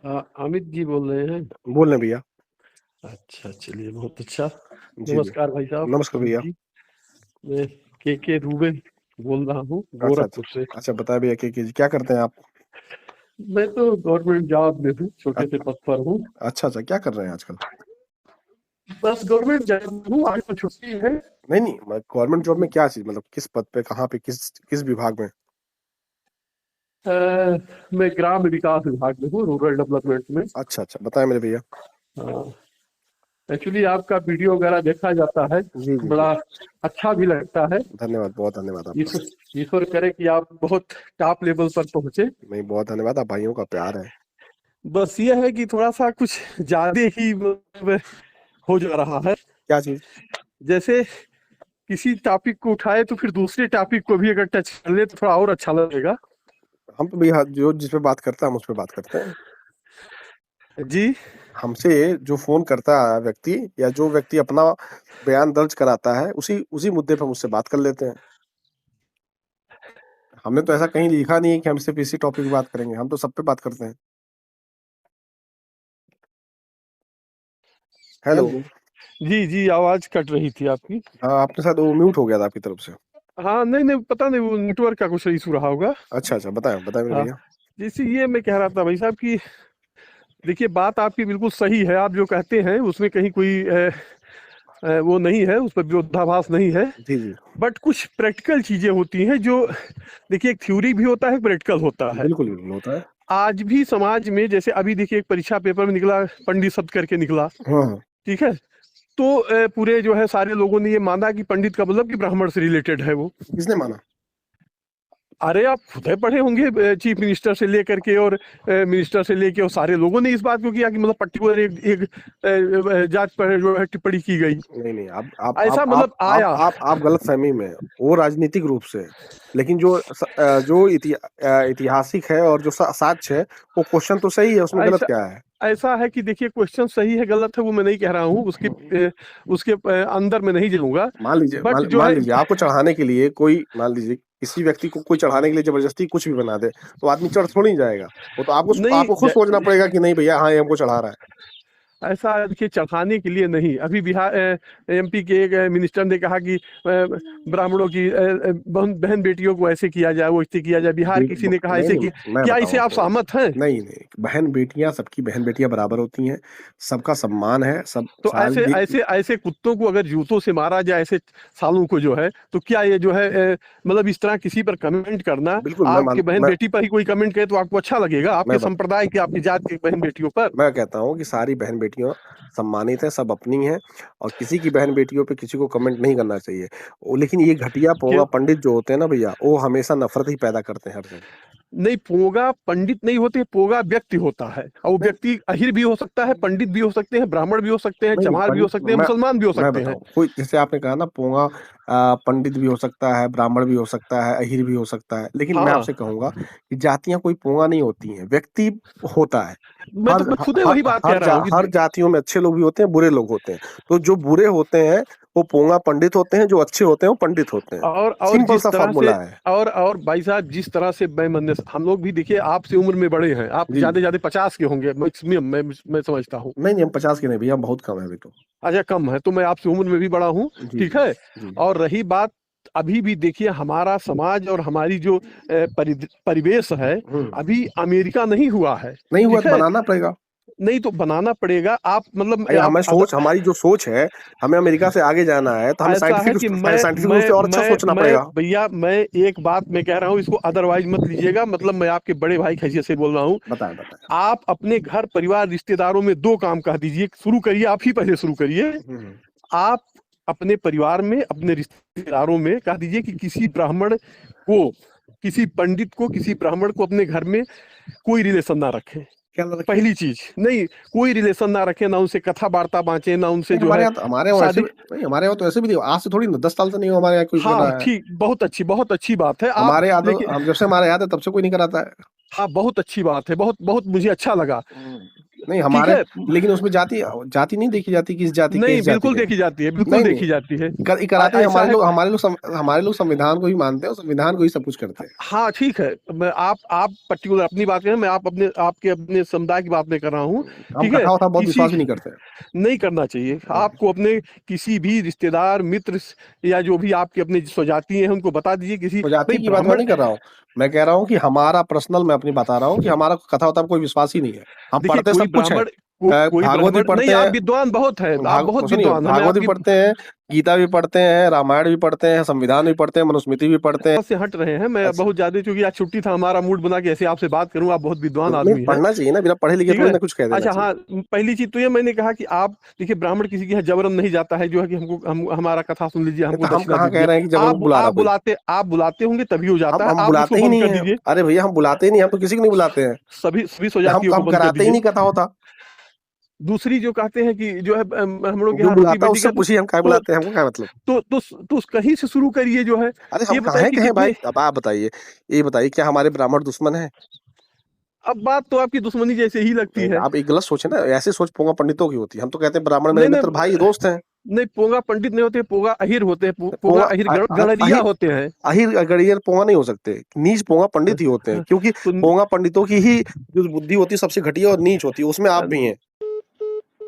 अमित जी बोल रहे हैं? बोल रहे हैं भैया। अच्छा, चलिए बहुत अच्छा। जी भैया। नमस्कार भाई साहब। नमस्कार भैया। जी, मैं के रूबेन बोल रहा हूँ अच्छा, अच्छा। गोरखपुर से। अच्छा, बताएँ भैया क्या करते हैं आप? मैं तो गवर्नमेंट जॉब में हूँ, छोटे से पद पर हूँ। अच्छा, अच्छा, क्या कर रहे हैं आजकल? बस गवर्नमेंट जॉब में हूँ, आज तो छुट्टी है। नहीं, नहीं, मैं गवर्नमेंट जॉब में क्या चीज़ मतलब किस पद पे, कहाँ पे, किस किस विभाग में? अ, मैं ग्राम विकास विभाग में हूँ, रूरल डेवलपमेंट में। अच्छा, अच्छा, बताएँ मेरे भैया। एक्चुअली आपका वीडियो वगैरह देखा जाता है, जी, जी, जी। बड़ा अच्छा भी लगता है। धन्यवाद, बहुत धन्यवाद आपका। ईश्वर ईश्वर करे कि आप बहुत टॉप लेवल पर पहुंचे। नहीं, बहुत धन्यवाद, आप भाइयों का प्यार है। बस ये है कि थोड़ा-सा कुछ ज़्यादा ही मतलब हो जा रहा है। क्या चीज़? जैसे किसी टॉपिक को उठाए तो फिर दूसरे टॉपिक को भी अगर टच कर ले तो थोड़ा और अच्छा लगेगा। हम तो भैया जो जिस पे बात करता है हम उस पे बात करते हैं। जी, हमसे जो फ़ोन करता है व्यक्ति या जो व्यक्ति अपना बयान दर्ज कराता है, उसी उसी मुद्दे पे हम उससे बात कर लेते हैं। हमने तो ऐसा कहीं लिखा नहीं है कि हम सिर्फ़ इसी टॉपिक पे बात करेंगे, हम तो सब पे बात करते हैं। हेलो। हेलो। जी, जी, आवाज़ कट रही थी आपकी। हाँ, आपके साथ वो म्यूट हो गया था आपकी तरफ से। हाँ, नहीं, पता नहीं वो नेटवर्क का कुछ इश्यू रहा होगा। अच्छा, अच्छा, बताएँ, बताएँ मेरे हाँ, भैया। जैसे ये मैं कह रहा था भाई साहब कि देखिए बात आपकी बिल्कुल सही है, आप जो कहते हैं उसमें कहीं कोई वो नहीं है, उस पर विरोधाभास नहीं है। जी, जी। बट कुछ प्रैक्टिकल चीज़ें होती हैं जो देखिए एक थ्योरी भी होता है, एक प्रैक्टिकल होता है। बिल्कुल, बिल्कुल होता है। आज भी समाज में जैसे अभी देखिए एक परीक्षा पेपर में निकला, पंडित शब्द करके निकला, हाँ, हाँ। ठीक है? तो पूरे जो है सारे लोगों ने ये माना कि पंडित का मतलब कि ब्राह्मण से रिलेटेड है वो। किसने माना? अरे आप खुद ही पढ़े होंगे, चीफ मिनिस्टर से लेकर के और मिनिस्टर से लेके और सारे लोगों ने इस बात को किया कि मतलब पर्टिकुलर एक जात पर जो है टिप्पणी की गई। नहीं, नहीं, आप आप आप ऐसा आप मतलब आप आया। आप आप गलतफ़हमी में हैं, वो राजनीतिक रूप से है। लेकिन जो ऐतिहासिक है और जो साक्ष्य है, वो क्वेश्चन तो सही है, उसमें गलत ऐसा क्या है? ऐसा है कि देखिए क्वेश्चन सही है गलत है वो मैं नहीं कह रहा हूँ, उसके अंदर में नहीं जाऊंगा। मान लीजिए बट मान जो मान है लीजिए आपको चढ़ाने के लिए कोई मान लीजिए किसी व्यक्ति को कोई चढ़ाने के लिए ज़बरदस्ती कुछ भी बना दे, तो आदमी चढ़ थोड़ी ना जाएगा। वो तो आपको नहीं आपको खुद सोचना पड़ेगा कि नहीं भैया हाँ, ये हमको चढ़ा रहा है। ऐसा देखिए चढ़ाने के लिए नहीं। अभी बिहार एमपी के एक मिनिस्टर ने कहा कि ब्राह्मणों की बहन बेटियों को ऐसे किया जाए, वो ऐसे किया जाए। बिहार देख किसी ब ने कहा नहीं, ऐसे नहीं, कि मैं क्या बताऊँ इसे आप आपको। सहमत हैं? नहीं, नहीं, बहन-बेटियाँ सबकी बहन-बेटियाँ बराबर होती हैं, सबका सम्मान है, सब तो सारी ऐसे दी ऐसे ऐसे कुत्तों को अगर जूतों से मारा जाए, ऐसे सालों को जो है, तो क्या ये जो है मतलब इस तरह किसी पर कमेंट करना, बिल्कुल आपके बहन बेटी पर ही कोई कमेंट करे तो आपको अच्छा लगेगा, मैं आपके बत संप्रदाय की आपकी जात की बहन बेटियों पर? मैं कहता हूँ कि सारी बहन-बेटियाँ सम्मानित हैं, सब अपनी हैं और किसी की बहन-बेटियों पे किसी को कमेंट नहीं करना चाहिए। लेकिन ये घटिया पोंगा क्यों? पंडित जो होते हैं ना भैया, वो हमेशा नफ़रत ही पैदा करते हैं हर जगह। नहीं, पोगा पंडित नहीं होते, पोगा व्यक्ति होता है और वो नहीं, व्यक्ति अहिर भी हो सकता है, पंडित भी हो सकते हैं, ब्राह्मण भी हो सकते हैं, नहीं, नहीं, चमार भी हो सकते हैं, मुसलमान भी हो मैं सकते हैं। बताऊँ, कोई जैसे आपने कहा ना पोंगा पंडित भी हो सकता है, ब्राह्मण भी हो सकता है, अहिर भी हो सकता है। लेकिन मैं हाँ, आपसे कहूँगा कि जातियाँ कोई पोंगा नहीं होती हैं, व्यक्ति होता है। हर मैं ह खुद ही हर वही बात कह हर रहा जा हूँ कि हर जातियों में अच्छे लोग भी होते हैं, बुरे लोग होते हैं। तो जो बुरे होते हैं, वो पोंगा पंडित होते हैं, जो अच्छे होते हैं, वो पंडित होते हैं। और सिंपल जिस सा तरह से फ़ॉर्मूला है। और भाई साहब जिस तरह से मैं मानने हम लोग भी देखिए आपसे उम्र में बड़े हैं, आप जी। ज़्यादा 50 के होंगे मैक्सिमम, मैं समझता हूँ। नहीं, नहीं, हम 50 के नहीं भैया, हम बहुत कम है अभी तो। अच्छा कम है, तो मैं आपसे उम्र में भी बड़ा हूँ, जी, ठीक जी। है? जी। और रही बात अभी भी देखिए हमारा समाज और हमारी जो परिवेश है, हुँ। अभी अमेरिका नहीं हुआ है, नहीं हुआ ठीक तो है? बनाना पड़ेगा। नहीं तो बनाना पड़ेगा, आप मतलब भाई आप हमारी जो सोच है, हमें अमेरिका से आगे जाना है, तो हमें ऐसा है कि साइंटिफिक रूप से और अच्छा सोचना मैं पड़ेगा। भैया मैं एक बात मैं कह रहा हूँ, इसको अदरवाइज मत लीजिएगा, मतलब मैं आपके बड़े भाई की हैसियत से बोल रहा हूँ। बताएँ, बताएँ। आप अपने घर परिवार रिश्तेदारों में 2 काम कह दीजिए, शुरू करिए, आप ही पहले शुरू करिए। हुँ, हुँ। आप अपने परिवार में, अपने रिश्तेदारों में कह दीजिए कि किसी पंडित को, किसी ब्राह्मण को अपने घर में कोई रिलेशन ना रखें। क्या ना रखें? पहली चीज़, नहीं कोई रिलेशन ना रखें, ना उनसे कथा वार्ता बाँचे, ना उनसे नहीं जो है हमारे यहाँ वैसे शादी। भी नहीं, हमारे यहाँ तो ऐसे भी नहीं, आज से थोड़ी ना 10 साल से नहीं हमारे यहाँ कोई कर हाँ, रहा है। ठीक, बहुत अच्छी बात है। आप देखिए हम जब से हमारे याद है तब से कोई नहीं कराता है। हाँ, बहुत अच्छी बात है, बहुत बहुत मुझे अच्छा लगा। हुँ। नहीं ठीक हमारे, है? लेकिन उसमें जाति जाति नहीं देखी जाती, किस जाति नहीं, किस जाति बिल्कुल के हैं। देखी जाती है, बिल्कुल नहीं देखी नहीं जाती है। कराते हैं, ऐसा है। हमारे लोग संविधान को ही मानते हैं और संविधान को ही सब कुछ करते हैं। हाँ, ठीक है। मैं आप पर्टिकुलर अपनी बात करें, मैं अपने समुदाय की बात नहीं कर रहा हूँ, हम ठीक है? कथा वथा बहुत किसी विश्वास भी नहीं करते हैं। नहीं करना चाहिए। नहीं। आपको अपने किसी भी रिश्तेदार, मित्र या जो भी आपके अपने स्वजाति हैं, उनको बता दीजिए किसी तो जाति भाई की बात मैं ब्राह्मण। नहीं कर रहा हूँ, मैं कह रहा हूँ कि हमारा पर्सनल, मैं अपनी बता रहा हूँ कि हमारा कथा वथा में कोई विश्वास ही नहीं है। हम देखिए, पढ़ते कोई सब कुछ है, ब्राह्मण कोई भागवत भी ब्राह्मण नहीं, पढ़ते आप हैं, विद्वान बहुत हैं, आप बहुत सुनिए, विद्वान हैं, मैं भागवत भी आपकी पढ़ते हैं, गीता भी पढ़ते हैं, रामायण भी पढ़ते हैं, संविधान भी पढ़ते हैं, मनुस्मृति भी पढ़ते हैं। बात से हट रहे हैं। मैं अच्छा, बहुत ज्यादा, चूंकि आज छुट्टी था, हमारा मूड बना कि ऐसे आपसे बात करूं, आप बहुत विद्वान नहीं आदमी हैं, पढ़ना चाहिए ना, बिना पढ़े लिखे ठीक थोड़ी है? ना कुछ कह देना अच्छा, चाहिए। हाँ, पहली चीज तो ये मैंने कहा कि आप देखिए, ब्राह्मण किसी के यहाँ जबरन नहीं जाता है, जो है कि हमारा कथा सुन लीजिए, नहीं हमको तो हम दक्षिणा कहाँ कह दीजिए। रहे हैं कि जबरन आप बुला रहा कोई। आप बुलाते होंगे तभी हो जाता है, हम आप उसको बुलाते ही बंद नहीं कर है। दीजिए। अरे भैया हम बुलाते ही नहीं, हम तो किसी को नहीं बुलाते हैं। सभी स्वजातियों को हम बंद कर कराते ही दीजिए। नहीं कथा होता। दूसरी जो कहते हैं कि जो है हम लोग के जो यहाँ रोटी बुलाता है बेटी उससे का पूछिए हम क्या तो बुलाते हैं, हमको क्या मतलब। तो कहीं से शुरू करिए जो है। अरे हम ये बताइए कहाँ कि के हैं कितने। भाई, अब आप बताइए, ये बताइए क्या हमारे ब्राह्मण दुश्मन है? अब बात तो आपकी दुश्मनी जैसे ही लगती है। आप एक गलत सोचे ना, ऐसे सोच पोंगा पंडितों की होती है। हम तो कहते हैं ब्राह्मण मेरे नहीं मित्र भाई नहीं दोस्त हैं। नहीं, पोंगा पंडित नहीं होते, पोंगा अहिर होते हैं, पोंगा पोंगा अहिर गणरिया अहिर होते हैं। अहिर गड़ियर पोंगा नहीं हो सकते, नीच पोंगा पंडित ही होते हैं, क्योंकि तो पोंगा पंडितों की ही जो बुद्धि होती है सबसे घटिया और नीच होती है, उसमें आप भी हैं।